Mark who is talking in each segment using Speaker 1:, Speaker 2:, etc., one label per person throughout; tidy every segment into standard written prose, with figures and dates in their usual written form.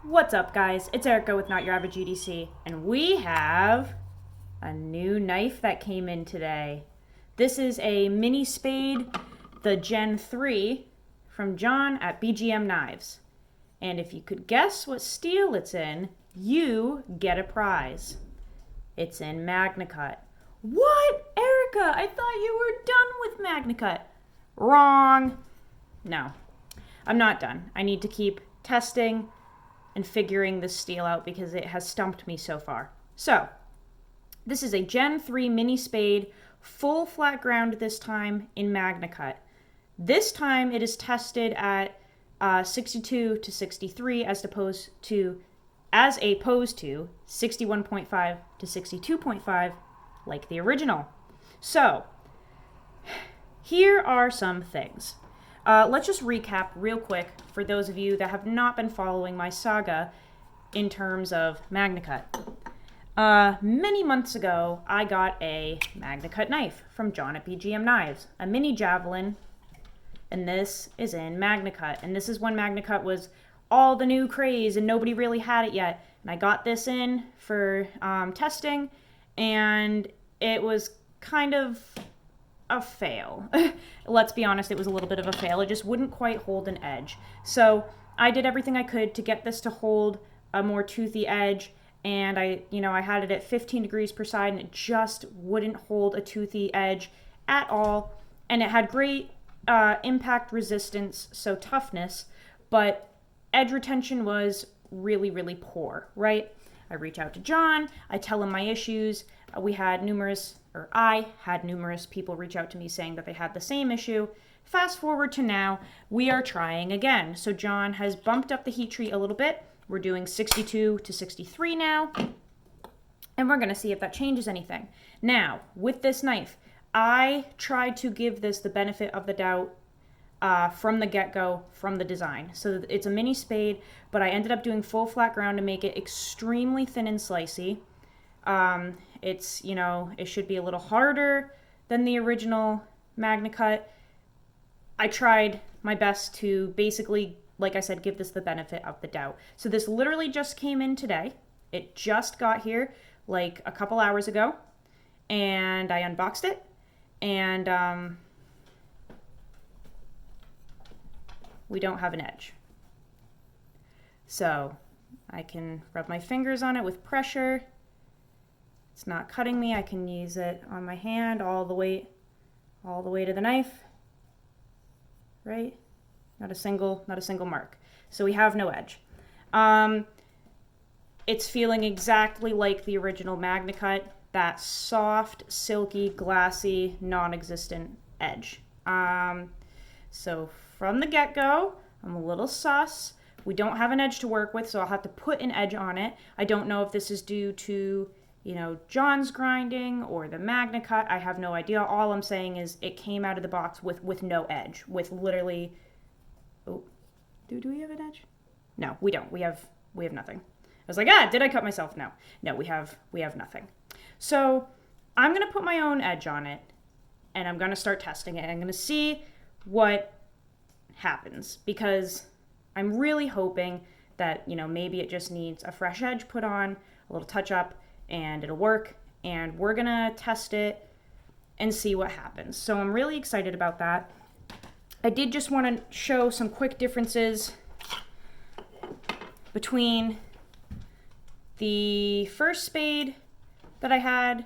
Speaker 1: What's up, guys? It's Erica with Not Your Average EDC, and we have a new knife that came in today. This is a mini spade, the Gen 3 from John at BGM Knives. And if you could guess what steel it's in, you get a prize. It's in Magnacut. What? Erica, I thought you were done with Magnacut. Wrong. No, I'm not done. I need to keep testing and figuring this steel out because it has stumped me so far. So, this is a Gen 3 mini spade, full flat ground this time in Magnacut. This time it is tested at 62 to 63 as opposed to 61.5 to 62.5 like the original. So, here are some things. Let's just recap real quick for those of you that have not been following my saga in terms of Magnacut. Many months ago, I got a Magnacut knife from John at BGM Knives, a mini javelin, and this is in Magnacut. And this is when Magnacut was all the new craze and nobody really had it yet. And I got this in for testing, and it was kind of a fail. Let's be honest, it was a little bit of a fail. It just wouldn't quite hold an edge. So I did everything I could to get this to hold a more toothy edge, and I had it at 15 degrees per side, and it just wouldn't hold a toothy edge at all. And it had great impact resistance, so toughness, but edge retention was really, really poor, right? I reach out to John, I tell him my issues. I had numerous people reach out to me saying that they had the same issue. Fast forward to now, we are trying again. So John has bumped up the heat treat a little bit. We're doing 62 to 63 now, and we're gonna see if that changes anything. Now, with this knife, I tried to give this the benefit of the doubt from the get-go, from the design. So it's a mini spade, but I ended up doing full flat ground to make it extremely thin and slicey. It should be a little harder than the original Magnacut. I tried my best to basically, like I said, give this the benefit of the doubt. So this literally just came in today. It just got here like a couple hours ago, and I unboxed it, and we don't have an edge. So I can rub my fingers on it with pressure. It's not cutting me. I can use it on my hand all the way to the knife. Right? Not a single mark. So we have no edge. It's feeling exactly like the original Magnacut, that soft, silky, glassy, non-existent edge. So from the get-go, I'm a little sus. We don't have an edge to work with, so I'll have to put an edge on it. I don't know if this is due to John's grinding or the Magnacut. I have no idea. All I'm saying is it came out of the box with no edge, with literally, do we have an edge? No, we don't. We have nothing. I was like, did I cut myself? No, we have nothing. So I'm gonna put my own edge on it, and I'm gonna start testing it. I'm gonna see what happens, because I'm really hoping that maybe it just needs a fresh edge put on, a little touch up, and it'll work, and we're gonna test it and see what happens. So I'm really excited about that. I did just want to show some quick differences between the first spade that I had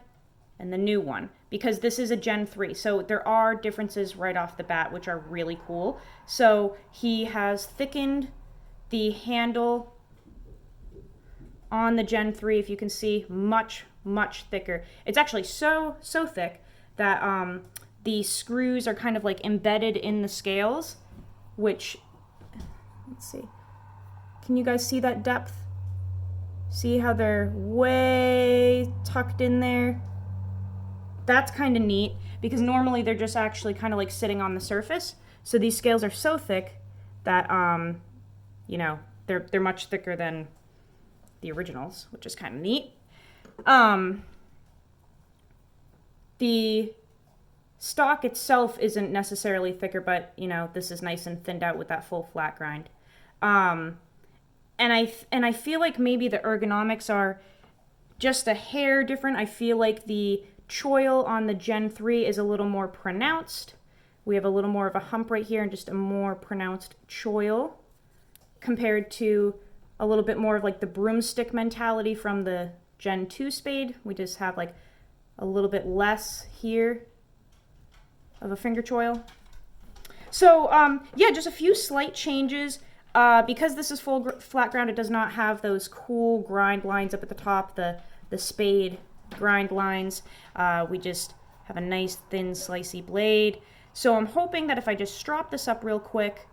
Speaker 1: and the new one, because this is a Gen 3, so there are differences right off the bat which are really cool. So he has thickened the handle on the Gen 3, if you can see, much thicker. It's actually so thick that the screws are kind of like embedded in the scales, which, let's see, can you guys see that depth? See how they're way tucked in there? That's kind of neat, because normally they're just actually kind of like sitting on the surface. So these scales are so thick that they're much thicker than the originals, which is kind of neat. The stock itself isn't necessarily thicker, but this is nice and thinned out with that full flat grind. And I feel like maybe the ergonomics are just a hair different. I feel like the choil on the Gen 3 is a little more pronounced. We have a little more of a hump right here and just a more pronounced choil compared to a little bit more of like the broomstick mentality from the Gen 2 spade. We just have like a little bit less here of a finger choil. So yeah, just a few slight changes. Because this is full flat ground, it does not have those cool grind lines up at the top, the spade grind lines. We just have a nice thin slicey blade. So I'm hoping that if I just strop this up real quick,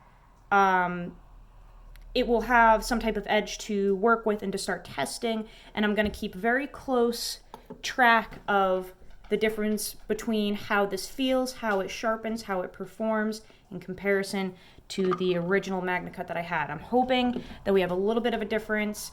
Speaker 1: it will have some type of edge to work with and to start testing. And I'm going to keep very close track of the difference between how this feels, how it sharpens, how it performs in comparison to the original Magnacut that I had. I'm hoping that we have a little bit of a difference.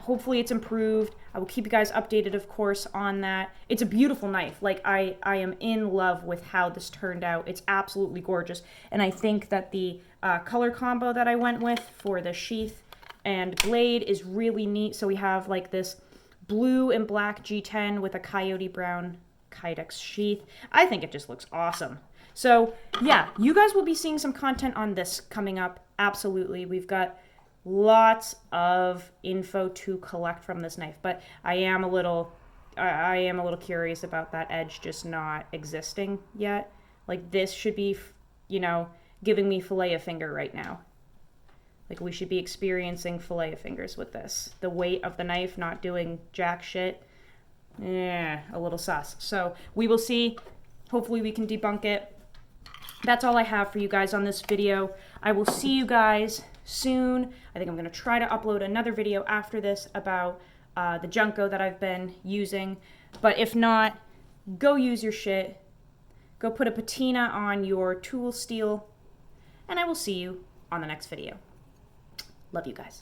Speaker 1: Hopefully it's improved. I will keep you guys updated, of course, on that. It's a beautiful knife. Like, I am in love with how this turned out. It's absolutely gorgeous. And I think that the color combo that I went with for the sheath and blade is really neat. So we have like this blue and black G10 with a coyote brown Kydex sheath. I think it just looks awesome. So yeah, you guys will be seeing some content on this coming up. Absolutely. We've got lots of info to collect from this knife, but I am a little curious about that edge just not existing yet. Like, this should be, you know, giving me fillet of finger right now. Like, we should be experiencing fillet of fingers with this. The weight of the knife not doing jack shit. Yeah, a little sus. So we will see. Hopefully we can debunk it. That's all I have for you guys on this video. I will see you guys soon. I think I'm going to try to upload another video after this about the Junko that I've been using. But if not, go use your shit. Go put a patina on your tool steel. And I will see you on the next video. Love you guys.